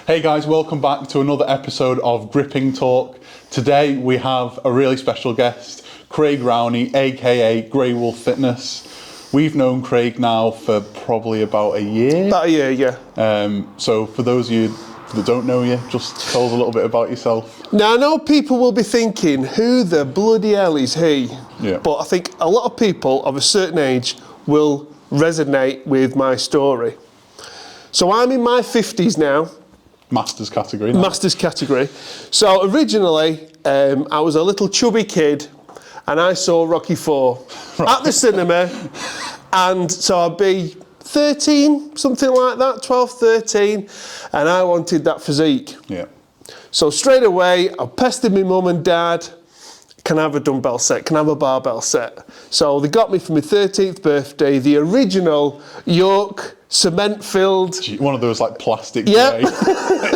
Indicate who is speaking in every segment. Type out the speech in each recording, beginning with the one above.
Speaker 1: Hey guys, welcome back to another episode of Gripping Talk. Today we have a really special guest, Craig Rowney, aka Grey Wolf Fitness. We've known Craig now for probably about a year.
Speaker 2: About a year, yeah.
Speaker 1: So for those of you that don't know you, just tell us a little bit about yourself.
Speaker 2: Now I know people will be thinking, who the bloody hell is he?
Speaker 1: Yeah.
Speaker 2: But I think a lot of people of a certain age will resonate with my story. So I'm in my 50s now.
Speaker 1: Masters category now.
Speaker 2: Masters category. So originally, I was a little chubby kid and I saw Rocky IV at the cinema. And so I'd be 13, something like that, 12, 13. And I wanted that physique.
Speaker 1: Yeah.
Speaker 2: So straight away, I pestered my mum and dad. Can I have a dumbbell set? Can I have a barbell set? So they got me for my 13th birthday, the original York cement-filled.
Speaker 1: One of those like plastic.
Speaker 2: Yep.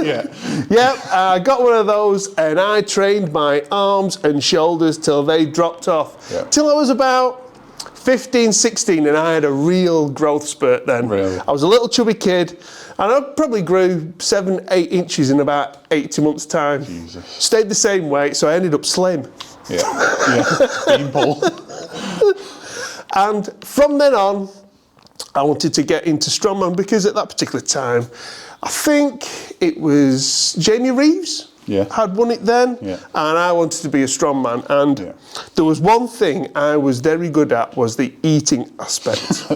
Speaker 1: Yeah.
Speaker 2: Yep, I got one of those and I trained my arms and shoulders till they dropped off.
Speaker 1: Yep.
Speaker 2: Till I was about 15, 16 and I had a real growth spurt then.
Speaker 1: Really?
Speaker 2: I was a little chubby kid and I probably grew 7, 8 inches in about 18 months' time.
Speaker 1: Jesus.
Speaker 2: Stayed the same weight, so I ended up slim.
Speaker 1: Yeah. Beanpole.
Speaker 2: And from then on, I wanted to get into strongman because at that particular time, I think it was Jamie Reeves had won it then, and I wanted to be a strongman. And there was one thing I was very good at was the eating aspect.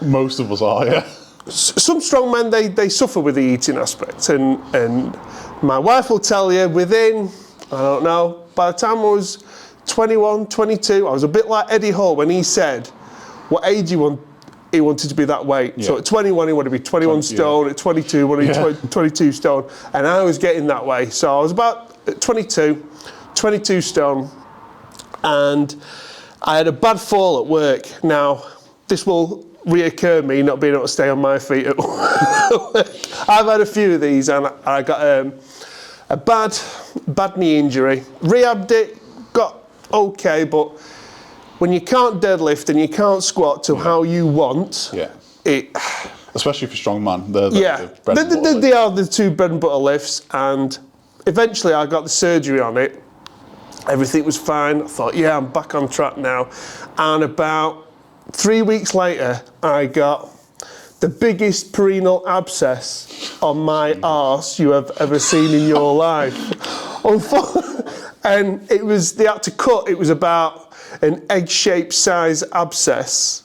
Speaker 1: Most of us are, yeah.
Speaker 2: Some strongmen, they suffer with the eating aspect, and my wife will tell you within, I don't know, by the time I was 21, 22, I was a bit like Eddie Hall when he said what age he wanted to be that weight. Yeah. So at 21 he wanted to be 21 stone, at 22 he wanted to be 22 stone, and I was getting that way. So I was about 22 stone, and I had a bad fall at work. Now, this will reoccur me not being able to stay on my feet at work. I've had a few of these, and I got a bad knee injury. Rehabbed it, got okay, but when you can't deadlift and you can't squat to how you want,
Speaker 1: especially for strongman,
Speaker 2: they are the two bread and butter lifts. And eventually I got the surgery on it. Everything was fine. I thought, yeah, I'm back on track now. And about 3 weeks later, I got the biggest perineal abscess on my arse you have ever seen in your life. And they had to cut, it was about an egg-shaped size abscess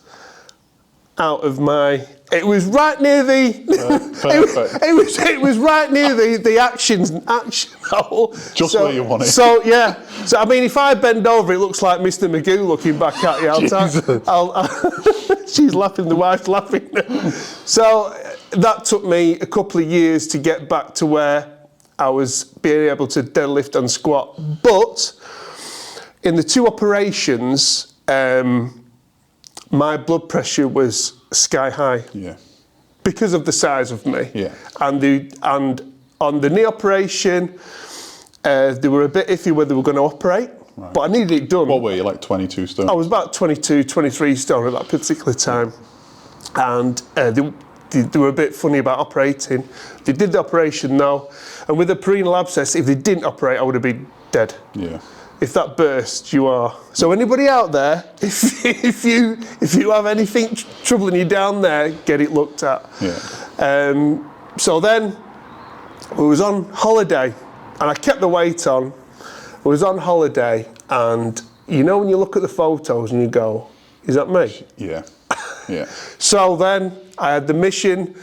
Speaker 2: out of my, it was right near the, it was right near the action hole.
Speaker 1: Just where you want it.
Speaker 2: So yeah, so I mean if I bend over it looks like Mr. Magoo looking back at you. She's laughing, the wife's laughing. So that took me a couple of years to get back to where I was being able to deadlift and squat. But in the 2 operations, my blood pressure was sky high. Yeah. Because of the size of me. Yeah. And on the knee operation, they were a bit iffy whether they were going to operate. Right. But I needed it done.
Speaker 1: What were you, like 22 stone?
Speaker 2: I was about 22, 23 stone at that particular time. And they were a bit funny about operating. They did the operation though, and with a perineal abscess, if they didn't operate, I would have been dead. Yeah. If that burst, you are. So anybody out there, if you have anything troubling you down there, get it looked at. Yeah. So then we was on holiday, and I kept the weight on. I was on holiday, and you know when you look at the photos and you go, is that me? Yeah. Yeah. So then I had the mission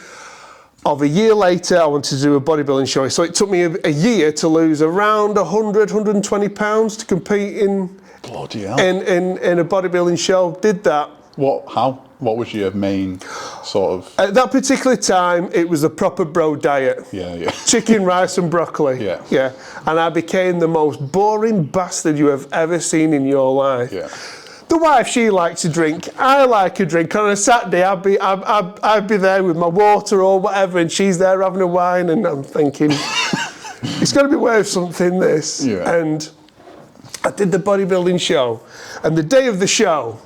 Speaker 2: of a year later, I wanted to do a bodybuilding show. So it took me a year to lose around 100, 120 pounds to compete in
Speaker 1: bloody hell.
Speaker 2: In a bodybuilding show. Did that.
Speaker 1: What was your main sort of?
Speaker 2: At that particular time, it was a proper bro diet. Yeah. Chicken, rice and broccoli. Yeah. And I became the most boring bastard you have ever seen in your life. Yeah. The wife, she likes a drink. I like a drink. On a Saturday, I'd be there with my water or whatever, and she's there having a wine, and I'm thinking, it's got to be worth something, this. Yeah. And I did the bodybuilding show, and the day of the show,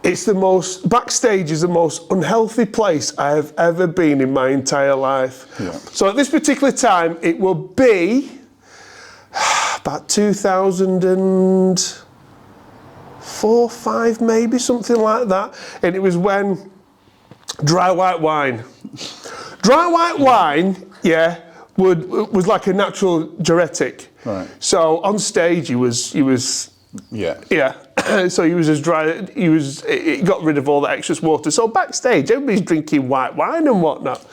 Speaker 2: backstage is the most unhealthy place I have ever been in my entire life.
Speaker 1: Yeah.
Speaker 2: So at this particular time, it will be about 2004, 5 maybe, something like that. And it was when dry white wine, was like a natural diuretic.
Speaker 1: Right.
Speaker 2: So on stage, he was. Yeah. So he was as dry. It got rid of all the excess water. So backstage, everybody's drinking white wine and whatnot.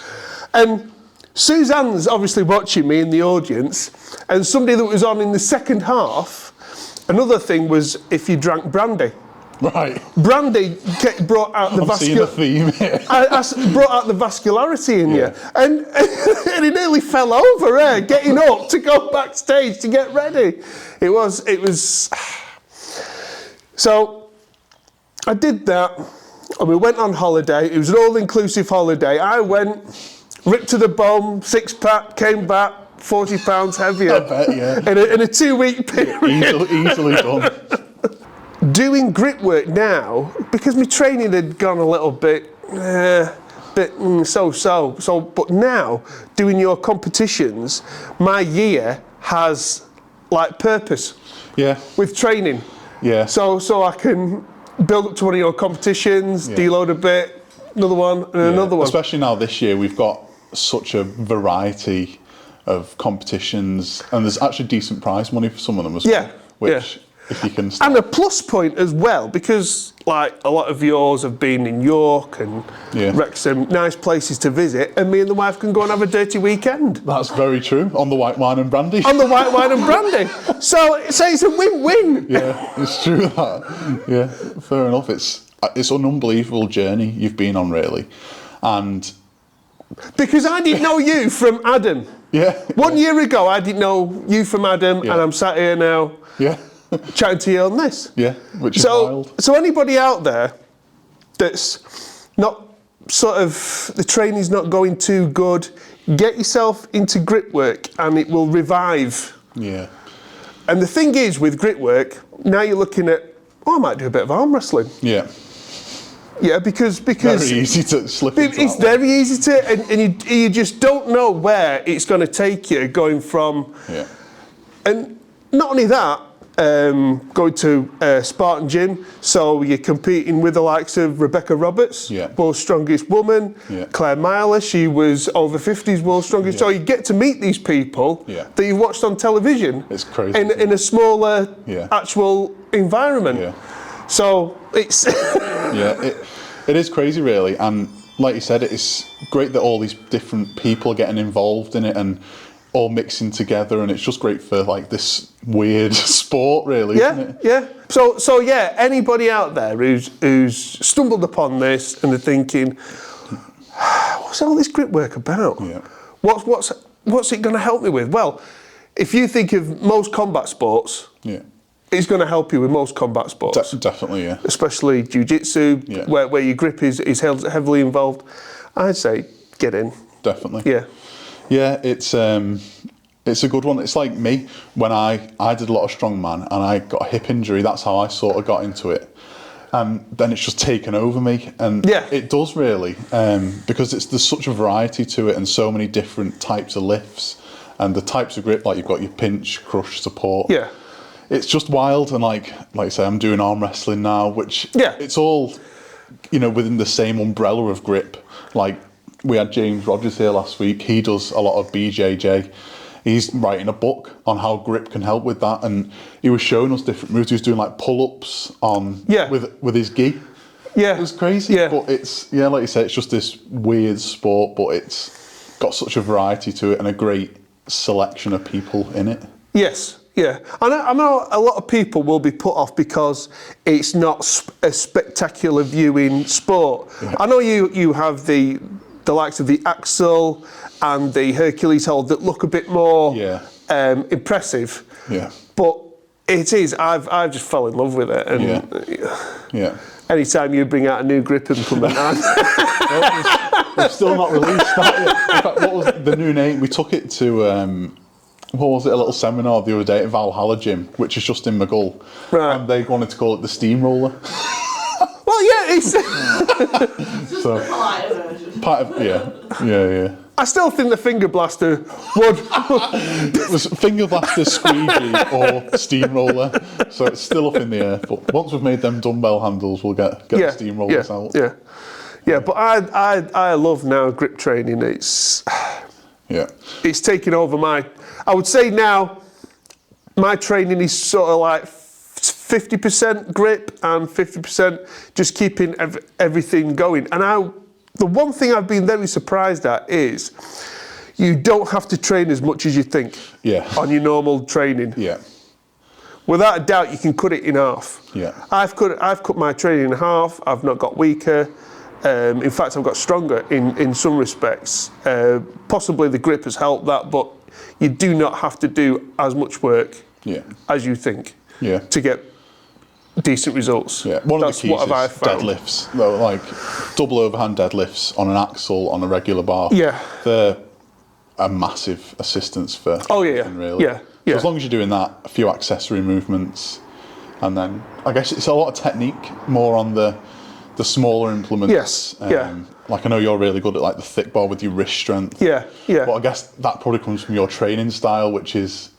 Speaker 2: And Suzanne's obviously watching me in the audience, and somebody that was on in the second half. Another thing was if you drank brandy.
Speaker 1: Right.
Speaker 2: Brandy brought out the
Speaker 1: seeing a theme here.
Speaker 2: brought out the vascularity in you, and he nearly fell over, getting up to go backstage to get ready. It was. So I did that, and we went on holiday. It was an all-inclusive holiday. I went, ripped to the bone, 6-pack, came back 40 pounds heavier.
Speaker 1: I bet, yeah.
Speaker 2: In a 2-week period.
Speaker 1: Easily done.
Speaker 2: Doing grip work now, because my training had gone a little bit, so. But now, doing your competitions, my year has like purpose.
Speaker 1: Yeah.
Speaker 2: With training.
Speaker 1: Yeah.
Speaker 2: So I can build up to one of your competitions, deload a bit, another one, and another one.
Speaker 1: Especially now this year, we've got such a variety of competitions, and there's actually decent prize money for some of them as well. Which, if you can.
Speaker 2: And a plus point as well, because like a lot of yours have been in York and Wrexham, nice places to visit, and me and the wife can go and have a dirty weekend.
Speaker 1: That's very true, on the white wine and brandy.
Speaker 2: On the white wine and brandy. So it's a win-win.
Speaker 1: Yeah, it's true that. Yeah, fair enough. It's an unbelievable journey you've been on, really. And
Speaker 2: because I didn't know you from Adam.
Speaker 1: Yeah.
Speaker 2: 1 year ago, I didn't know you from Adam, and I'm sat here now.
Speaker 1: Yeah.
Speaker 2: Chatting to you on this.
Speaker 1: Yeah, which is wild.
Speaker 2: So anybody out there that's not the training's not going too good, get yourself into grip work and it will revive.
Speaker 1: Yeah.
Speaker 2: And the thing is with grip work, now you're looking at, I might do a bit of arm wrestling.
Speaker 1: Yeah.
Speaker 2: Yeah, because
Speaker 1: very easy to slip into.
Speaker 2: It's very easy to, and you just don't know where it's going to take you going from.
Speaker 1: Yeah.
Speaker 2: And not only that, going to Spartan Gym, so you're competing with the likes of Rebecca Roberts, world's strongest woman, Claire Myler, she was over 50s world's strongest, so you get to meet these people that you watched on television.
Speaker 1: It's crazy.
Speaker 2: In a smaller actual environment.
Speaker 1: Yeah.
Speaker 2: So it's...
Speaker 1: it is crazy really, and like you said, it's great that all these different people are getting involved in it and all mixing together, and it's just great for like this weird sport really, isn't it? Yeah.
Speaker 2: So yeah, anybody out there who's stumbled upon this and they're thinking, what's all this grip work about?
Speaker 1: Yeah.
Speaker 2: What's it going to help me with? Well, if you think of most combat sports, it's going to help you with most combat sports.
Speaker 1: Definitely, yeah.
Speaker 2: Especially jiu-jitsu, where your grip is heavily involved. I'd say get in.
Speaker 1: Definitely.
Speaker 2: Yeah.
Speaker 1: Yeah, it's a good one. It's like me, when I did a lot of strongman and I got a hip injury, that's how I sort of got into it. And then it's just taken over me. And it does really, because there's such a variety to it and so many different types of lifts and the types of grip, like you've got your pinch, crush, support.
Speaker 2: Yeah.
Speaker 1: It's just wild, and like I say, I'm doing arm wrestling now, which it's all, within the same umbrella of grip. Like, we had James Rogers here last week. He does a lot of BJJ. He's writing a book on how grip can help with that, and he was showing us different moves. He was doing like pull-ups on with his gi. Yeah, it was crazy. Yeah, but it's like you said, it's just this weird sport, but it's got such a variety to it and a great selection of people in it.
Speaker 2: Yes. Yeah, I know a lot of people will be put off because it's not a spectacular viewing sport. Yeah. I know you have the likes of the Axel and the Hercules hold that look a bit more impressive. Yeah. But it is. I've just fell in love with it. And anytime you bring out a new grip implement,
Speaker 1: we've still not released that yet. In fact, what was the new name? We took it to. What was it? A little seminar the other day at Valhalla Gym, which is just in Maghull. Right. And they wanted to call it the steamroller.
Speaker 2: Well, Well, yeah, it's.
Speaker 3: Just
Speaker 1: So-
Speaker 3: the politer version.
Speaker 1: Part of, yeah.
Speaker 2: I still think the finger blaster would.
Speaker 1: It was finger blaster, squeegee, or steamroller. So it's still up in the air. But once we've made them dumbbell handles, we'll get the steamrollers out.
Speaker 2: Yeah. But I love now grip training. It's taken over I would say now, my training is sort of like 50% grip and 50% just keeping everything going. And the one thing I've been very surprised at is you don't have to train as much as you think on your normal training.
Speaker 1: Yeah.
Speaker 2: Without a doubt, you can cut it in half.
Speaker 1: Yeah.
Speaker 2: I've cut my training in half. I've not got weaker. In fact, I've got stronger in some respects. Possibly the grip has helped that, but you do not have to do as much work as you think to get decent results.
Speaker 1: Yeah, one
Speaker 2: That's
Speaker 1: of the keys is deadlifts. Though, like double overhand deadlifts on an axle on a regular bar.
Speaker 2: Yeah.
Speaker 1: They're a massive assistance for everything, really.
Speaker 2: Yeah.
Speaker 1: So as long as you're doing that, a few accessory movements, and then I guess it's a lot of technique, more on the smaller implements.
Speaker 2: Yes.
Speaker 1: Like I know you're really good at like the thick bar with your wrist strength.
Speaker 2: Yeah.
Speaker 1: But I guess that probably comes from your training style, which is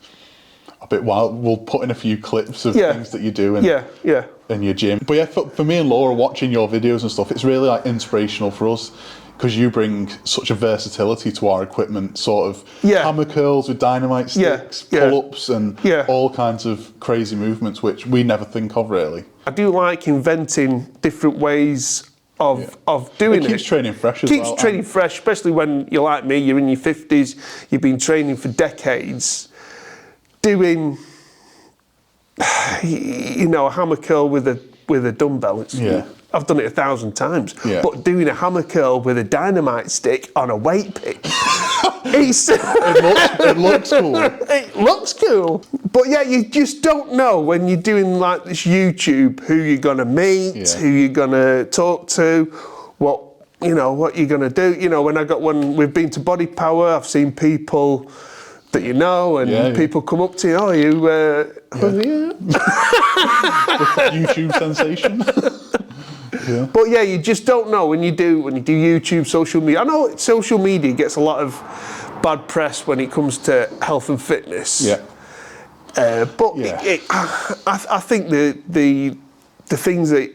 Speaker 1: a bit wild. We'll put in a few clips of things that you do in your gym. But yeah, for me and Laura watching your videos and stuff, it's really like inspirational for us because you bring such a versatility to our equipment, sort of hammer curls with dynamite sticks, pull-ups and all kinds of crazy movements, which we never think of really. I
Speaker 2: do like inventing different ways of doing it.
Speaker 1: It keeps training fresh as well.
Speaker 2: Keeps training fresh, especially when you're like me, you're in your 50s, you've been training for decades. Doing, a hammer curl with a dumbbell. I've done it 1,000 times. But doing a hammer curl with a dynamite stick on a weight pick,
Speaker 1: it looks cool.
Speaker 2: It looks cool. But yeah, you just don't know when you're doing like this YouTube who you're gonna meet, who you're gonna talk to, what you're gonna do. When we've been to Body Power, I've seen people that and people come up to you,
Speaker 1: YouTube sensation.
Speaker 2: But yeah, you just don't know when you do YouTube, social media. I know social media gets a lot of bad press when it comes to health and fitness. But I think the things that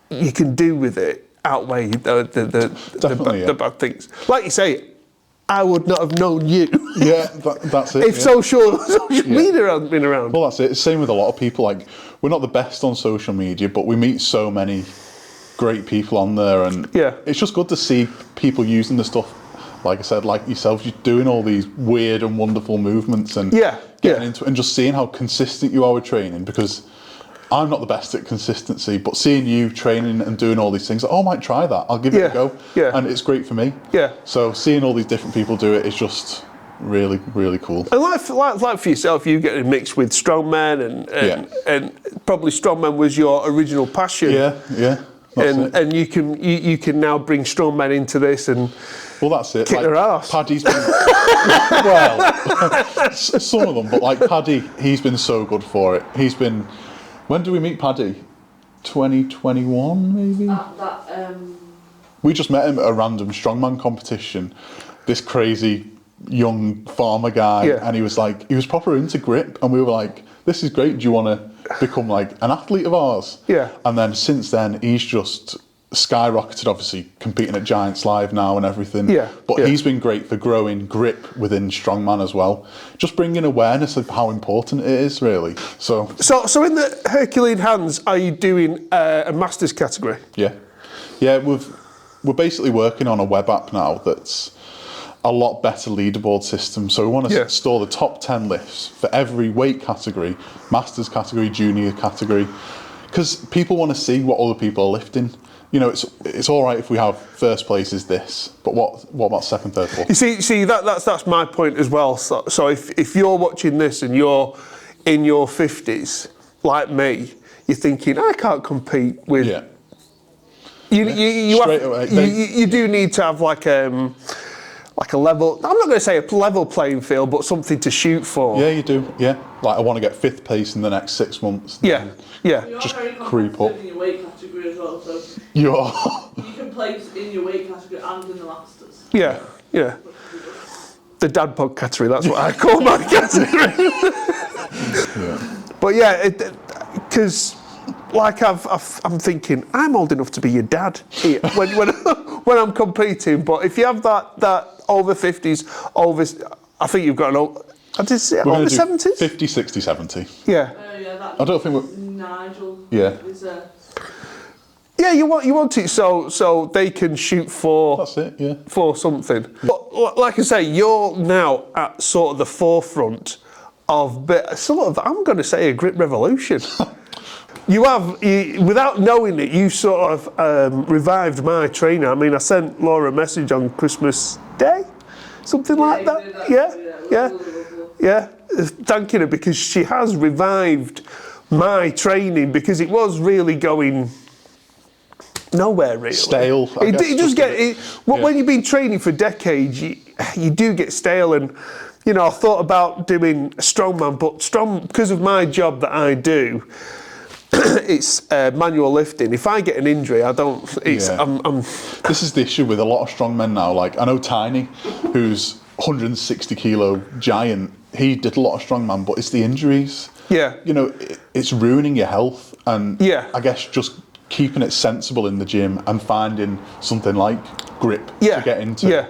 Speaker 2: you can do with it outweigh the bad things. Like you say, I would not have known you.
Speaker 1: That's it.
Speaker 2: If social media hadn't been around.
Speaker 1: Well, that's it. It's the same with a lot of people. Like, we're not the best on social media, but we meet so many great people on there, and it's just good to see people using the stuff. Like I said, like yourself, you're doing all these weird and wonderful movements and getting into it, and just seeing how consistent you are with training. Because I'm not the best at consistency, but seeing you training and doing all these things, I might try that. I'll give it a go. And it's great for me. So seeing all these different people do it is just really, really cool.
Speaker 2: And like for yourself, you get mixed with strongman, and probably strongman was your original passion. And you can now bring strongman into this and
Speaker 1: that's it.
Speaker 2: Kick their ass.
Speaker 1: Paddy's been some of them, but like Paddy, he's been so good for it. He's been. When did we meet Paddy? 2021 maybe. We just met him at a random strongman competition. This crazy young farmer guy, and he was proper into grip, and we were like, "This is great. Do you want to become like an athlete of ours?" And then since then, he's just skyrocketed. Obviously, competing at Giants Live now and everything. But he's been great for growing grip within strongman as well. Just bringing awareness of how important it is, really. So
Speaker 2: in the Herculean hands, are you doing a masters category?
Speaker 1: We're basically working on a web app now that's a lot better leaderboard system. So we want to store the top 10 lifts for every weight category, masters category, junior category, because people want to see what other people are lifting. It's all right if we have first place is this, but what about second, third, fourth?
Speaker 2: You see that's my point as well. So if you're watching this and you're in your 50s, like me, you're thinking I can't compete with. You do need to have like like a level, I'm not going to say a level playing field, but something to shoot for.
Speaker 1: Yeah, you do. Yeah, like I want to get 5th place in the next 6 months.
Speaker 2: Yeah, yeah.
Speaker 3: You're
Speaker 1: Just
Speaker 3: very
Speaker 1: creep up.
Speaker 3: competitive in your weight category as well, so
Speaker 1: You are.
Speaker 3: you can place in your weight category and in the Masters.
Speaker 2: Yeah, yeah. The dad pod category, that's what I call my category. But yeah, because like I'm thinking, I'm old enough to be your dad here when I'm competing. But if you have that over 50s, I think you've got an old, I did say over 70s?
Speaker 1: 50, 60, 70.
Speaker 2: Yeah.
Speaker 3: Yeah, that
Speaker 1: I don't think we're...
Speaker 3: Nigel
Speaker 1: Yeah.
Speaker 3: is
Speaker 2: Yeah, you want it so they can shoot for...
Speaker 1: That's it, yeah.
Speaker 2: For something. But like I say, you're now at sort of the forefront of I'm going to say a grip revolution. Without knowing it, you sort of revived my trainer. I mean, I sent Laura a message on Christmas Day, something like that. Yeah. Thanking her because she has revived my training because it was really going nowhere really.
Speaker 1: Stale.
Speaker 2: It does get when you've been training for decades, you do get stale. And I thought about doing a strongman, but because of my job that I do, it's manual lifting. If I get an injury, I don't.
Speaker 1: This is the issue with a lot of strongmen now. Like I know Tiny, who's 160 kilo giant. He did a lot of strongman, but it's the injuries.
Speaker 2: Yeah.
Speaker 1: It's ruining your health, and
Speaker 2: Yeah.
Speaker 1: I guess just keeping it sensible in the gym and finding something like grip to get into.
Speaker 2: Yeah.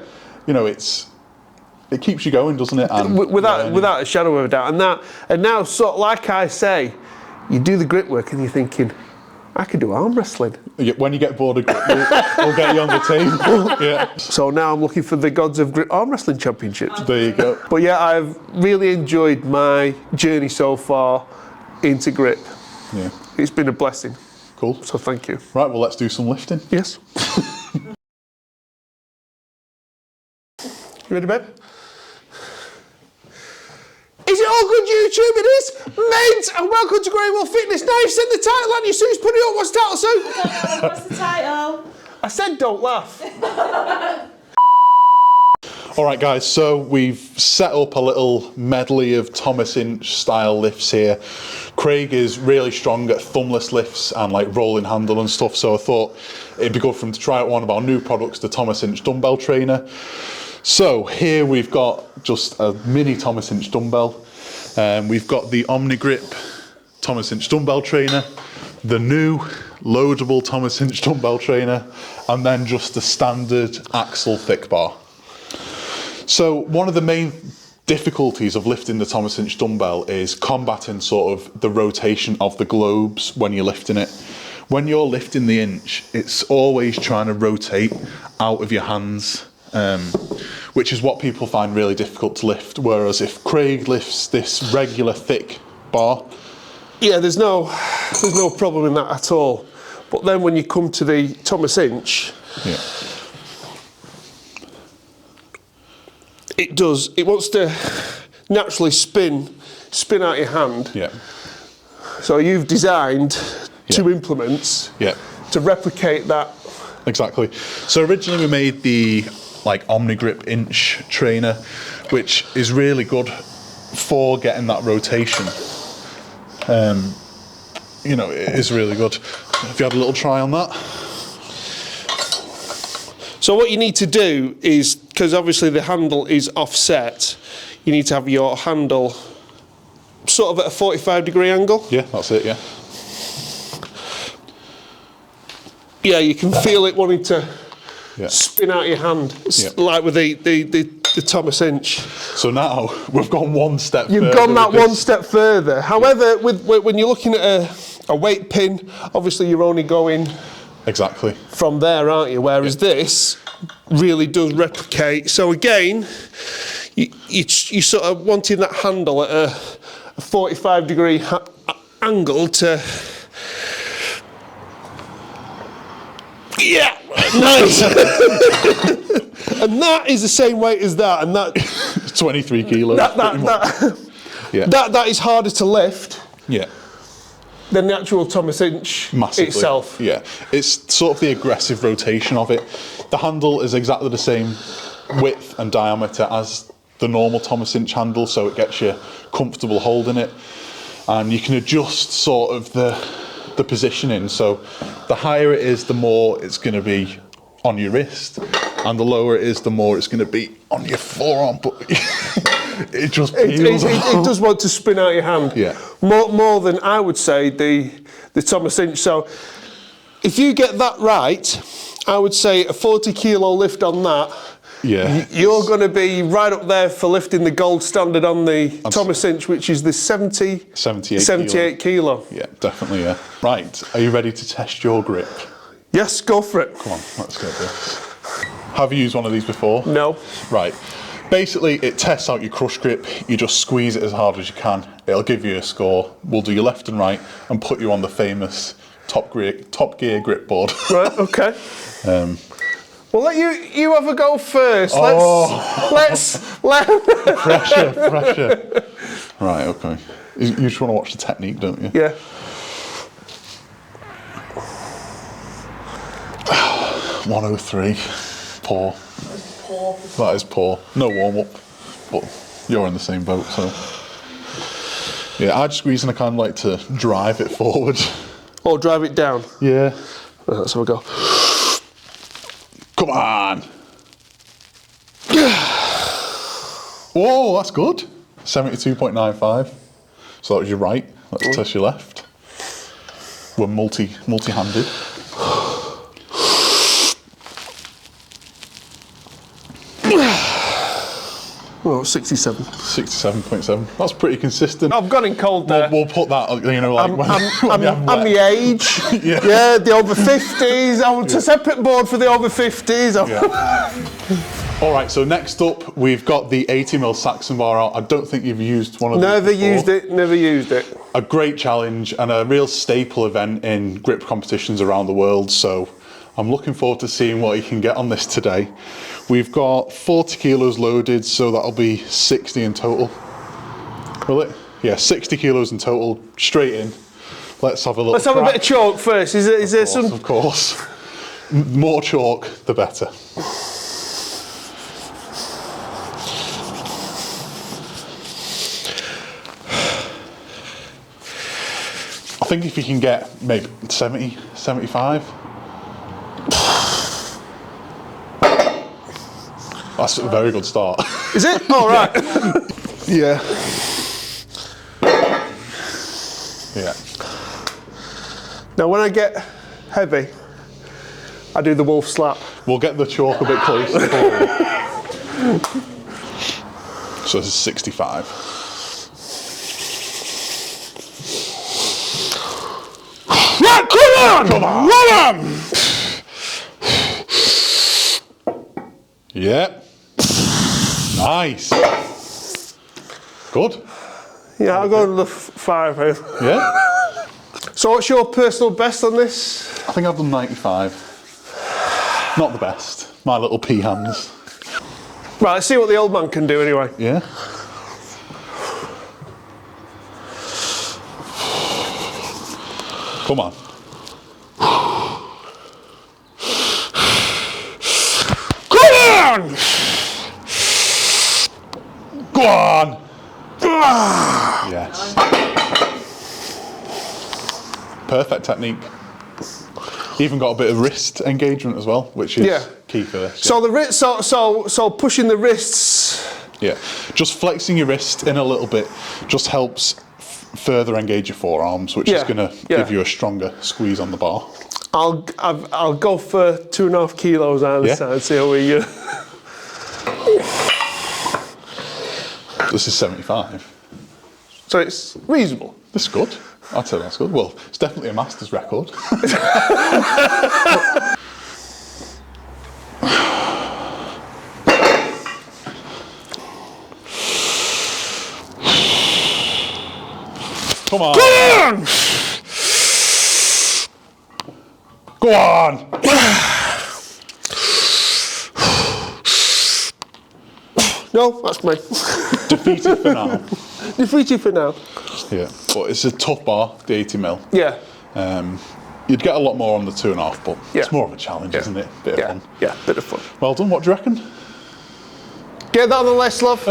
Speaker 1: It keeps you going, doesn't it? And
Speaker 2: without a shadow of a doubt. And now, sort of like I say, you do the grip work and you're thinking, I could do arm wrestling.
Speaker 1: When you get bored of grip, we'll get you on the team. Yeah.
Speaker 2: So now I'm looking for the Gods of Grip Arm Wrestling Championships.
Speaker 1: There you go.
Speaker 2: But yeah, I've really enjoyed my journey so far into grip.
Speaker 1: Yeah.
Speaker 2: It's been a blessing.
Speaker 1: Cool.
Speaker 2: So thank you.
Speaker 1: Right, well, let's do some lifting.
Speaker 2: Yes. You ready, babe? Is it all good, YouTube? It is. Mate, and welcome to Grey Wolf Fitness. Now you've said the title, and you Sue's put it up. What's the title, Sue?
Speaker 3: What's the title?
Speaker 2: I said don't laugh.
Speaker 1: All right, guys, so we've set up a little medley of Thomas Inch style lifts here. Craig is really strong at thumbless lifts and like rolling handle and stuff, so I thought it'd be good for him to try out one of our new products, the Thomas Inch dumbbell trainer. So here we've got just a mini Thomas Inch dumbbell. We've got the OmniGrip Thomas Inch dumbbell trainer, the new loadable Thomas Inch dumbbell trainer, and then just the standard axle thick bar. So one of the main difficulties of lifting the Thomas Inch dumbbell is combating sort of the rotation of the globes when you're lifting it. When you're lifting the inch, it's always trying to rotate out of your hands, which is what people find really difficult to lift. Whereas if Craig lifts this regular thick bar,
Speaker 2: yeah, there's no problem in that at all. But then when you come to the Thomas Inch,
Speaker 1: yeah,
Speaker 2: it wants to naturally spin out your hand.
Speaker 1: yeah,
Speaker 2: So you've designed two implements to replicate that.
Speaker 1: exactly. So originally we made the like OmniGrip Inch trainer, which is really good for getting that rotation. It is really good. Have you had a little try on that?
Speaker 2: So what you need to do is, because obviously the handle is offset, you need to have your handle sort of at a 45-degree angle.
Speaker 1: Yeah, that's it, yeah.
Speaker 2: Yeah, you can feel it wanting to spin out your hand, like with the Thomas Inch.
Speaker 1: So now we've gone one step further.
Speaker 2: You've gone that one step further. However, when you're looking at a weight pin, obviously you're only going
Speaker 1: exactly
Speaker 2: from there, aren't you? Whereas this really does replicate. So again, you sort of wanting that handle at a 45-degree angle to. Yeah, nice. And that is the same weight as that, and that
Speaker 1: 23 kilos.
Speaker 2: That is harder to lift.
Speaker 1: Yeah.
Speaker 2: Than the actual Thomas Inch itself.
Speaker 1: Yeah, it's sort of the aggressive rotation of it. The handle is exactly the same width and diameter as the normal Thomas Inch handle, so it gets you comfortable holding it. And you can adjust sort of the positioning. So the higher it is, the more it's going to be on your wrist, and the lower it is, the more it's going to be on your forearm. But it just peels.
Speaker 2: It does want to spin out your hand.
Speaker 1: Yeah.
Speaker 2: More than I would say the Thomas Inch. So if you get that right, I would say a 40 kilo lift on that.
Speaker 1: Yeah.
Speaker 2: You're going to be right up there for lifting the gold standard on the Thomas Inch, which is the 78 kilo.
Speaker 1: Yeah, definitely, yeah. Right, are you ready to test your grip?
Speaker 2: Yes, go for it.
Speaker 1: Come on, let's get this. Have you used one of these before?
Speaker 2: No.
Speaker 1: Right. Basically, it tests out your crush grip. You just squeeze it as hard as you can. It'll give you a score. We'll do your left and right and put you on the famous Top Gear grip board.
Speaker 2: Right, okay. Well, let you have a go first. Let's
Speaker 1: Pressure. Right, okay. You just want to watch the technique, don't you?
Speaker 2: Yeah.
Speaker 1: 103. Poor.
Speaker 3: Poor.
Speaker 1: That is poor. No warm up, but you're in the same boat, so. Yeah, I just squeeze and I kind of like to drive it forward.
Speaker 2: Or drive it down.
Speaker 1: Yeah.
Speaker 2: Right, let's have a go.
Speaker 1: Come on. Whoa, that's good. 72.95. So that was your right. Let's test your left. We're multi-handed.
Speaker 2: Oh, 67.
Speaker 1: 67.7. That's pretty consistent.
Speaker 2: I've gone in cold there.
Speaker 1: We'll put that, you know, like
Speaker 2: I'm the age. Yeah, the over 50s. I want a separate board for the over 50s.
Speaker 1: Yeah. All right, so next up, we've got the 80mm Saxon bar out. I don't think you've used one of these before.
Speaker 2: Never used it.
Speaker 1: A great challenge and a real staple event in grip competitions around the world. So I'm looking forward to seeing what you can get on this today. We've got 40 kilos loaded, so that'll be 60 in total. Will it? Yeah, 60 kilos in total, straight in. Let's have a look.
Speaker 2: Let's have a bit of chalk first. Is there some?
Speaker 1: Of course. More chalk, the better. I think if you can get maybe 70, 75. That's a very good start.
Speaker 2: Is it? All right.
Speaker 1: Yeah. Yeah.
Speaker 2: Now, when I get heavy, I do the wolf slap.
Speaker 1: We'll get the chalk a bit closer forward. So this is 65.
Speaker 2: Yeah, come on!
Speaker 1: Yeah. Nice. Good.
Speaker 2: Yeah, I'll go to the 5 here.
Speaker 1: Yeah.
Speaker 2: So what's your personal best on this?
Speaker 1: I think I've done 95. Not the best. My little pea hands.
Speaker 2: Right, let's see what the old man can do anyway.
Speaker 1: Yeah. Come on.
Speaker 2: Come on!
Speaker 1: Go on! Yes. Perfect technique. Even got a bit of wrist engagement as well, which is key for this.
Speaker 2: So the wrist, so pushing the wrists.
Speaker 1: Yeah, just flexing your wrist in a little bit just helps further engage your forearms, which is going to give you a stronger squeeze on the bar.
Speaker 2: I'll go for 2.5 kilos either side. See how we.
Speaker 1: This is 75.
Speaker 2: So it's reasonable.
Speaker 1: That's good. I'd say that's good. Well, it's definitely a master's record. Come on.
Speaker 2: Come on!
Speaker 1: Go on.
Speaker 2: No, that's mine.
Speaker 1: Defeated for now.
Speaker 2: Defeated for now.
Speaker 1: Yeah, but it's a tough bar, the 80mm.
Speaker 2: Yeah.
Speaker 1: You'd get a lot more on the 2.5, but it's more of a challenge, isn't it? Bit of fun.
Speaker 2: Yeah, bit of fun.
Speaker 1: Well done. What do you reckon?
Speaker 2: Get that on the list, love.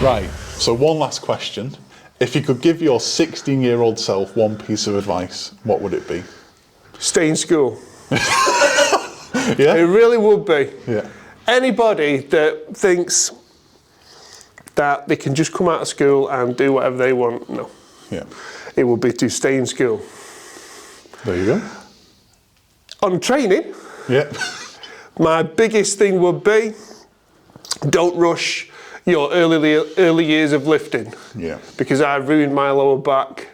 Speaker 1: Right, so one last question. If you could give your 16-year-old self one piece of advice, what would it be?
Speaker 2: Stay in school.
Speaker 1: Yeah?
Speaker 2: It really would be.
Speaker 1: Yeah.
Speaker 2: Anybody that thinks that they can just come out of school and do whatever they want, no.
Speaker 1: Yeah.
Speaker 2: It would be to stay in school.
Speaker 1: There you go.
Speaker 2: On training,
Speaker 1: Yeah.
Speaker 2: my biggest thing would be don't rush your early years of lifting.
Speaker 1: Yeah.
Speaker 2: Because I ruined my lower back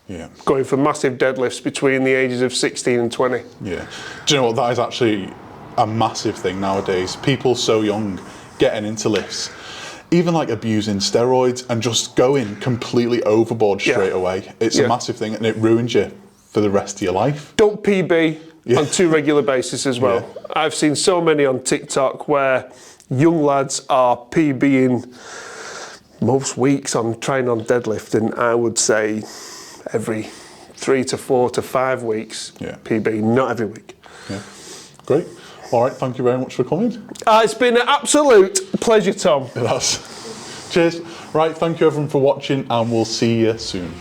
Speaker 1: Yeah.
Speaker 2: going for massive deadlifts between the ages of 16 and 20.
Speaker 1: Yeah. Do you know what? That is actually a massive thing nowadays. People so young getting into lifts, even like abusing steroids and just going completely overboard straight away. It's a massive thing and it ruins you for the rest of your life.
Speaker 2: Don't PB on too regular basis as well.
Speaker 1: Yeah.
Speaker 2: I've seen so many on TikTok where young lads are PBing most weeks on trying on deadlift, and I would say every 3 to 4 to 5 weeks PB, not every week.
Speaker 1: Yeah. Great. All right, thank you very much for coming.
Speaker 2: It's been an absolute pleasure, Tom.
Speaker 1: Cheers. Right, thank you everyone for watching and we'll see you soon.